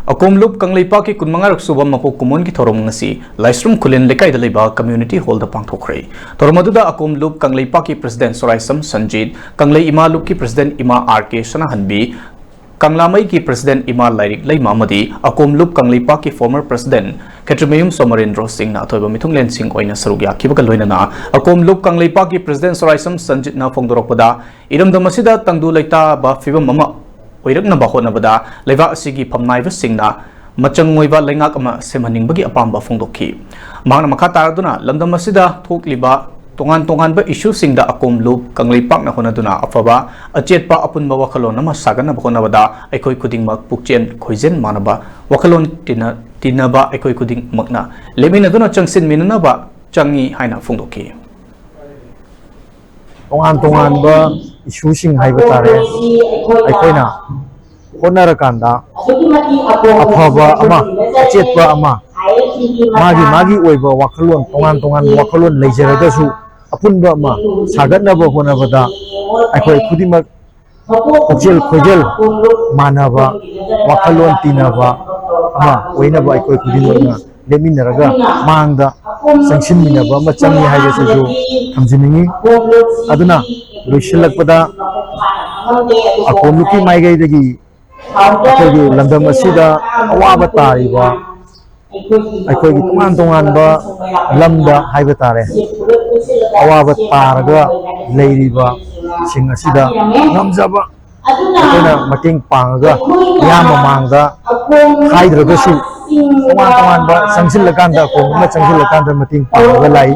Akomlup Kanglaipa ki kunmangarak suba mapu kumun ki thorom ngasi Laisrum Kulin lekai da leba community hall da pangthokre. Thoromaduda Akomlup Kanglaipa ki president Soraisam Sanjit, Kanglai Imalup ki president Ima RK Sanahanbi, Kanglamai ki president Ima Lairik Laima Madi, Akomlup Kanglaipa ki former president Ketrimayum Somarendro Singh na thoiba mithunglen sing oina sarugya kibaga loinana Akomlup Kanglaipa ki president Soraisam Sanjit na phongdorakpada iramdam asida tangdu laita ba fibam mama oirakna ba honabada leiba asigi phamnaiba singna machangoiba lengak ama semhaningbagi apamba phongdokhi mangna makha taraduna lamdam asida thokliba tongan ba issue singda Akomlup Kanglaipak na honaduna afaba achetpa apunba wakhalon ama sagana ba honabada aikoi kudingmak pukchen khoijen manaba wakhalon tinaba aikoi kuding makna leminaduna changsin minanaba changi haina phongdokhi tongan ba issue sing haiba tare aikoina honarakanda afaba ama achetpa ama magi oiba wakhalon tongan wakhalon leijaraga su apunba ama sagatnaba honabada aikoi khudimak pokjel khojel manaba wakhalon tinaba ama oinaba aikoi khudimokna leminaraga mangda sangsinminaba ama changi haibasu thamjiningi aduna loisilakpada Akomlupi maigaidagi akogi lamdam asida awaba tariba aikogi tongan ba lamda haiba tare awaba taraga leiriba sing asida ngamjaba akoina mating pangaga yama mangda haidragasu tongan ba sangsilakanda ko ma sangsilakanda mating pangaga lai